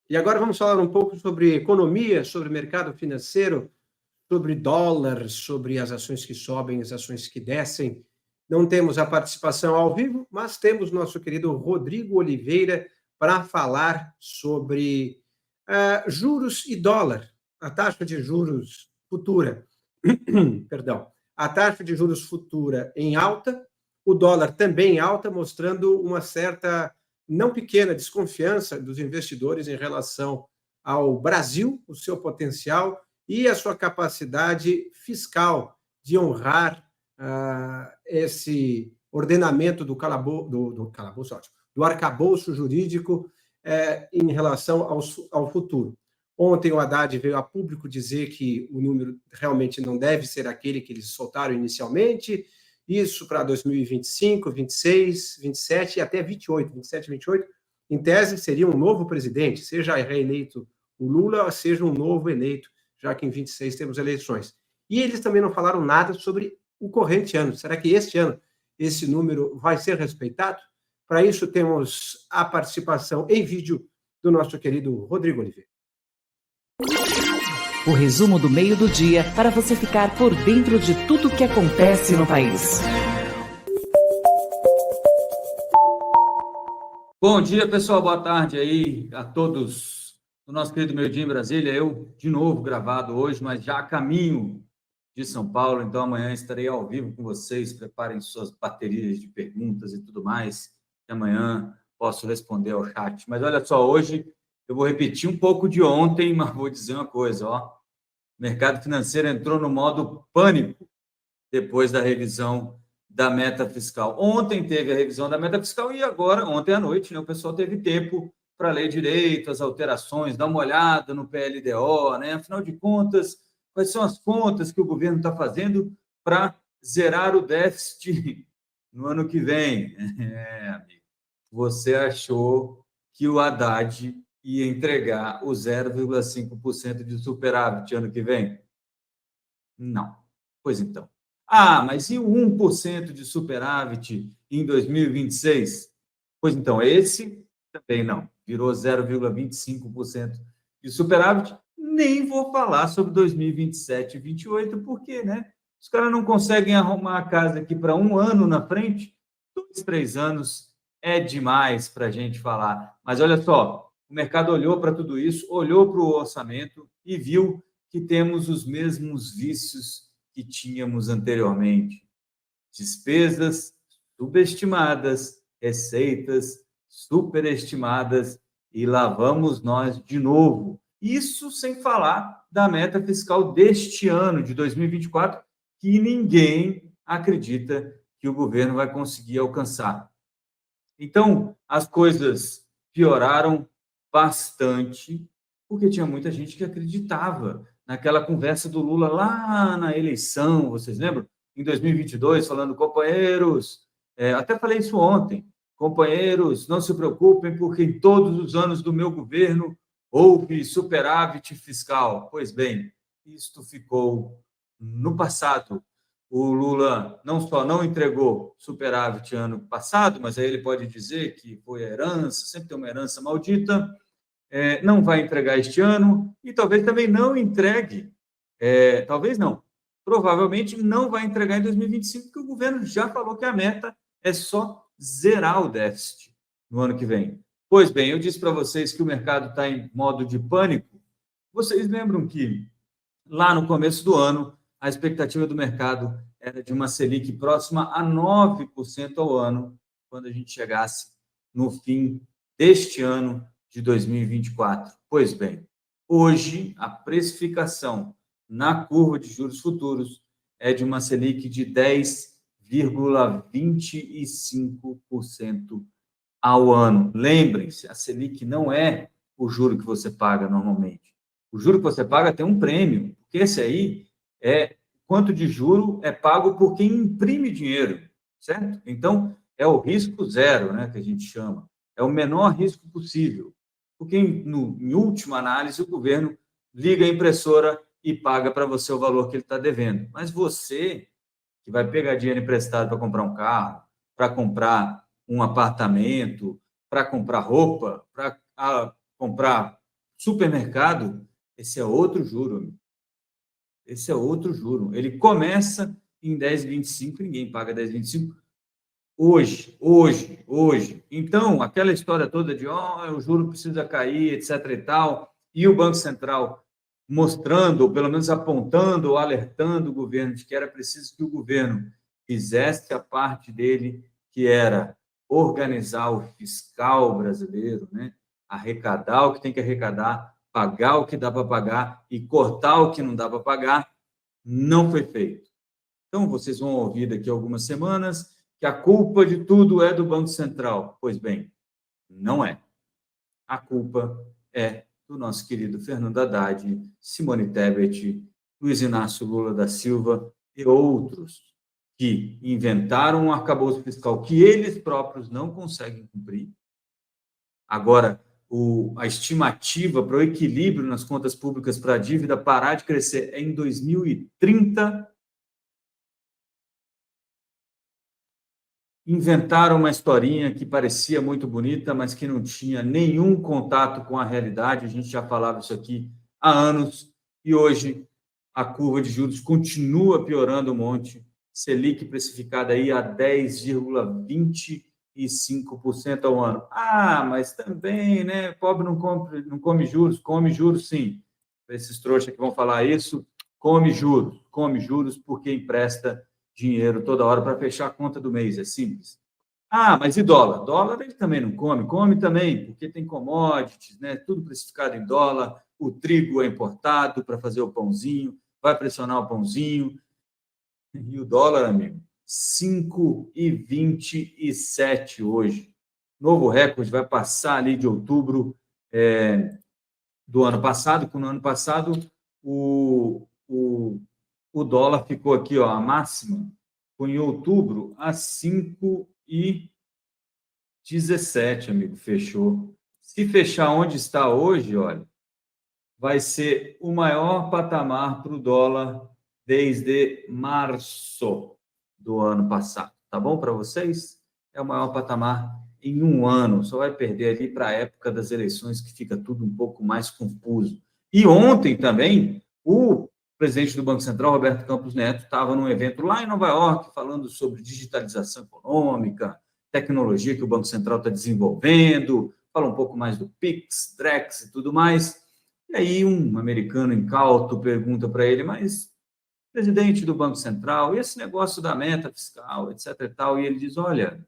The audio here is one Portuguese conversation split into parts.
E agora vamos falar um pouco sobre economia, sobre mercado financeiro, sobre dólar, sobre as ações que sobem, as ações que descem. Não temos a participação ao vivo, mas temos nosso querido Rodrigo Oliveira para falar sobre juros e dólar, a taxa de juros futura. Perdão. A taxa de juros futura em alta, o dólar também em alta, mostrando uma certa, não pequena, desconfiança dos investidores em relação ao Brasil, o seu potencial e a sua capacidade fiscal de honrar esse ordenamento do arcabouço jurídico em relação ao futuro. Ontem o Haddad veio a público dizer que o número realmente não deve ser aquele que eles soltaram inicialmente, isso para 2025, 26, 27 e até 28, 27 e 28, em tese seria um novo presidente, seja reeleito o Lula, seja um novo eleito, já que em 26 temos eleições. E eles também não falaram nada sobre o corrente ano. Será que este ano esse número vai ser respeitado? Para isso temos a participação em vídeo do nosso querido Rodrigo Oliveira. O resumo do meio do dia para você ficar por dentro de tudo o que acontece no país. Bom dia, pessoal. Boa tarde aí a todos do nosso querido Meio Dia em Brasília. Eu, de novo, gravado hoje, mas já a caminho de São Paulo. Então, amanhã estarei ao vivo com vocês. Preparem suas baterias de perguntas e tudo mais. E amanhã posso responder ao chat. Mas olha só, hoje eu vou repetir um pouco de ontem, mas vou dizer uma coisa, ó. O mercado financeiro entrou no modo pânico depois da revisão da meta fiscal. Ontem teve a revisão da meta fiscal e agora, ontem à noite, né, o pessoal teve tempo para ler direito as alterações, dar uma olhada no PLDO, né? Afinal de contas, quais são as contas que o governo está fazendo para zerar o déficit no ano que vem? Amigo, você achou que o Haddad ia entregar o 0,5% de superávit ano que vem? Não. Pois então. Mas e o 1% de superávit em 2026? Pois então, esse também não. Virou 0,25% de superávit. Nem vou falar sobre 2027 e 2028, porque, né? Os caras não conseguem arrumar a casa aqui para um ano na frente. 2, 3 anos é demais para a gente falar. Mas olha só, o mercado olhou para tudo isso, olhou para o orçamento e viu que temos os mesmos vícios que tínhamos anteriormente. Despesas subestimadas, receitas superestimadas, e lá vamos nós de novo. Isso sem falar da meta fiscal deste ano, de 2024, que ninguém acredita que o governo vai conseguir alcançar. Então, as coisas pioraram bastante, porque tinha muita gente que acreditava naquela conversa do Lula lá na eleição, vocês lembram? Em 2022, falando, companheiros, até falei isso ontem, companheiros, não se preocupem, porque em todos os anos do meu governo houve superávit fiscal. Pois bem, isto ficou no passado. O Lula não só não entregou superávit ano passado, mas aí ele pode dizer que foi a herança, sempre tem uma herança maldita, não vai entregar este ano e talvez também não entregue, talvez não, provavelmente não vai entregar em 2025, porque o governo já falou que a meta é só zerar o déficit no ano que vem. Pois bem, eu disse para vocês que o mercado está em modo de pânico. Vocês lembram que lá no começo do ano, a expectativa do mercado era de uma Selic próxima a 9% ao ano, quando a gente chegasse no fim deste ano de 2024. Pois bem, hoje a precificação na curva de juros futuros é de uma Selic de 10,25% ao ano. Lembrem-se, a Selic não é o juro que você paga normalmente. O juro que você paga tem um prêmio, porque esse aí é quanto de juro é pago por quem imprime dinheiro, certo? Então, é o risco zero, né, que a gente chama. É o menor risco possível. Porque, em última análise, o governo liga a impressora e paga para você o valor que ele está devendo. Mas você, que vai pegar dinheiro emprestado para comprar um carro, para comprar um apartamento, para comprar roupa, para comprar Supermercado, esse é outro juro, amigo. Esse é outro juro. Ele começa em 10,25, ninguém paga 10,25 hoje. Então, aquela história toda de o juro precisa cair, etc e tal, e o Banco Central mostrando, ou pelo menos apontando, ou alertando o governo de que era preciso que o governo fizesse a parte dele, que era organizar o fiscal brasileiro, né? Arrecadar o que tem que arrecadar, pagar o que dá para pagar e cortar o que não dá para pagar, não foi feito. Então, vocês vão ouvir daqui a algumas semanas que a culpa de tudo é do Banco Central. Pois bem, não é. A culpa é do nosso querido Fernando Haddad, Simone Tebet, Luiz Inácio Lula da Silva e outros que inventaram um arcabouço fiscal que eles próprios não conseguem cumprir. Agora, a estimativa para o equilíbrio nas contas públicas para a dívida parar de crescer é em 2030. Inventaram uma historinha que parecia muito bonita, mas que não tinha nenhum contato com a realidade. A gente já falava isso aqui há anos e hoje a curva de juros continua piorando um monte. Selic precificada aí a 10,25% ao ano. Mas também, né? Pobre não come juros sim. Esses trouxas que vão falar isso, come juros porque empresta dinheiro toda hora para fechar a conta do mês, é simples. Mas e dólar? Dólar ele também não come também, porque tem commodities, né? Tudo precificado em dólar, o trigo é importado para fazer o pãozinho, vai pressionar o pãozinho. E o dólar, amigo, 5,27 hoje. Novo recorde, vai passar ali de outubro do ano passado, que no ano passado o dólar ficou aqui, a máxima, foi em outubro, a 5,17, amigo, fechou. Se fechar onde está hoje, olha, vai ser o maior patamar para o dólar desde março do ano passado. Tá bom para vocês? É o maior patamar em um ano. Só vai perder ali para a época das eleições, que fica tudo um pouco mais confuso. E ontem também, o presidente do Banco Central, Roberto Campos Neto, estava num evento lá em Nova York, falando sobre digitalização econômica, tecnologia que o Banco Central está desenvolvendo, fala um pouco mais do PIX, Drex e tudo mais. E aí um americano incauto pergunta para ele, mas, presidente do Banco Central, e esse negócio da meta fiscal, etc e tal, e ele diz, olha,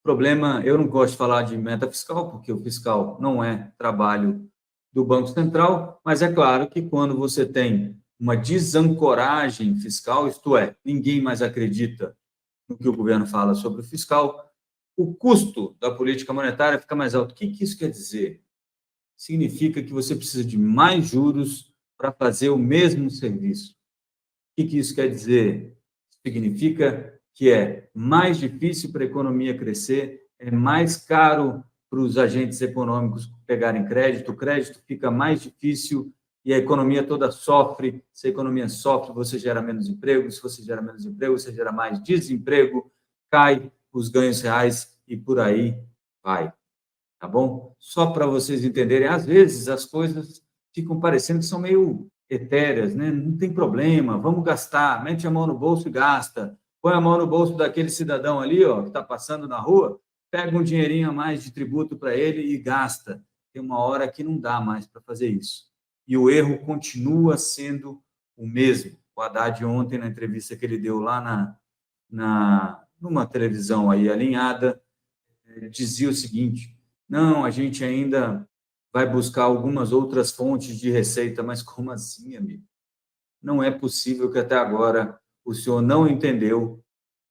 problema, eu não gosto de falar de meta fiscal, porque o fiscal não é trabalho do Banco Central, mas é claro que quando você tem uma desancoragem fiscal, isto é, ninguém mais acredita no que o governo fala sobre o fiscal, o custo da política monetária fica mais alto. O que isso quer dizer? Significa que você precisa de mais juros para fazer o mesmo serviço. O que isso quer dizer? Significa que é mais difícil para a economia crescer, é mais caro para os agentes econômicos pegarem crédito, o crédito fica mais difícil e a economia toda sofre. Se a economia sofre, você gera menos emprego, se você gera menos emprego, você gera mais desemprego, cai os ganhos reais e por aí vai. Tá bom? Só para vocês entenderem, às vezes as coisas ficam parecendo que são meio etéreas, né? Não tem problema, vamos gastar, mete a mão no bolso e gasta, põe a mão no bolso daquele cidadão ali, que está passando na rua, pega um dinheirinho a mais de tributo para ele e gasta. Tem uma hora que não dá mais para fazer isso. E o erro continua sendo o mesmo. O Haddad ontem, na entrevista que ele deu lá numa televisão aí alinhada, dizia o seguinte, não, a gente ainda vai buscar algumas outras fontes de receita, mas como assim, amigo? Não é possível que até agora o senhor não entendeu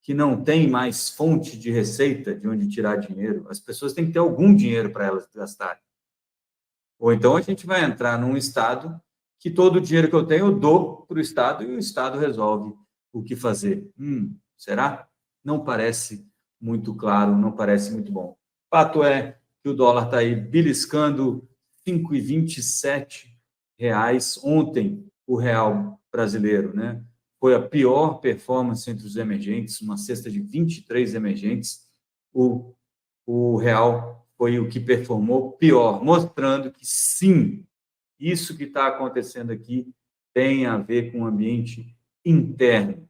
que não tem mais fonte de receita de onde tirar dinheiro. As pessoas têm que ter algum dinheiro para elas gastarem. Ou então a gente vai entrar num estado que todo o dinheiro que eu tenho eu dou para o estado e o estado resolve o que fazer. Será? Não parece muito claro, não parece muito bom. Fato é que o dólar está aí beliscando R$ 5,27 ontem, o real brasileiro, né? Foi a pior performance entre os emergentes, uma cesta de 23 emergentes. O real foi o que performou pior, mostrando que, sim, isso que está acontecendo aqui tem a ver com o ambiente interno.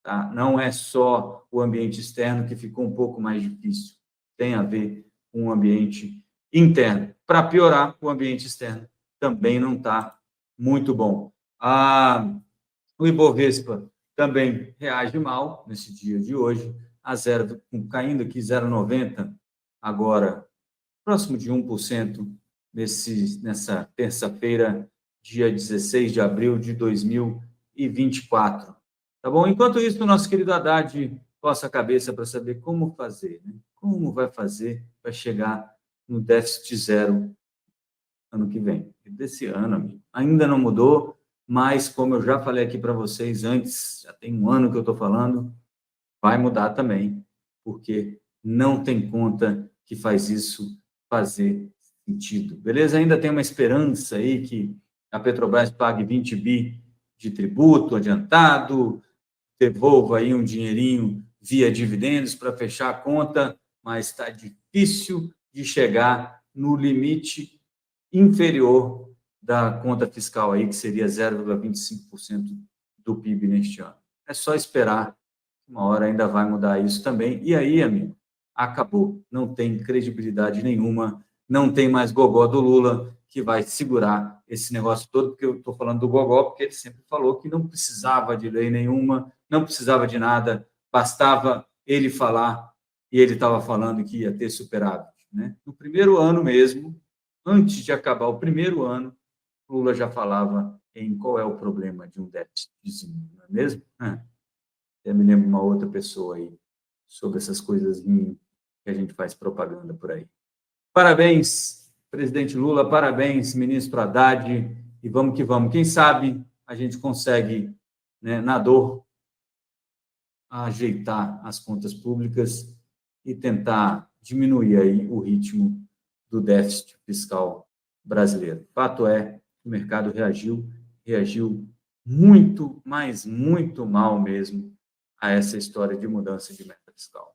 Tá? Não é só o ambiente externo que ficou um pouco mais difícil, tem a ver com o ambiente interno. Para piorar, o ambiente externo também não está muito bom. O Ibovespa também reage mal nesse dia de hoje, caindo aqui 0,90, agora próximo de 1% nessa terça-feira, dia 16 de abril de 2024. Tá bom? Enquanto isso, o nosso querido Haddad coça a cabeça para saber como fazer, né? Como vai fazer para chegar no déficit zero ano que vem. Desse ano, amigo, ainda não mudou, mas como eu já falei aqui para vocês antes, já tem um ano que eu estou falando, vai mudar também, porque não tem conta que faz isso fazer sentido. Beleza? Ainda tem uma esperança aí que a Petrobras pague 20 bi de tributo adiantado, devolva aí um dinheirinho via dividendos para fechar a conta, mas está difícil de chegar no limite inferior da conta fiscal aí, que seria 0,25% do PIB neste ano. É só esperar, uma hora ainda vai mudar isso também. E aí, amigo, acabou. Não tem credibilidade nenhuma, não tem mais gogó do Lula que vai segurar esse negócio todo, porque eu estou falando do gogó, porque ele sempre falou que não precisava de lei nenhuma, não precisava de nada, bastava ele falar, e ele estava falando que ia ter superávit, né? No primeiro ano mesmo, antes de acabar o primeiro ano, Lula já falava em qual é o problema de um déficitzinho, não é mesmo? Eu me lembro de uma outra pessoa aí, sobre essas coisas que a gente faz propaganda por aí. Parabéns, presidente Lula, parabéns, ministro Haddad, e vamos que vamos. Quem sabe a gente consegue, né, na dor, ajeitar as contas públicas e tentar diminuir aí o ritmo do déficit fiscal brasileiro. Fato é que o mercado reagiu muito, mas muito mal mesmo a essa história de mudança de meta fiscal.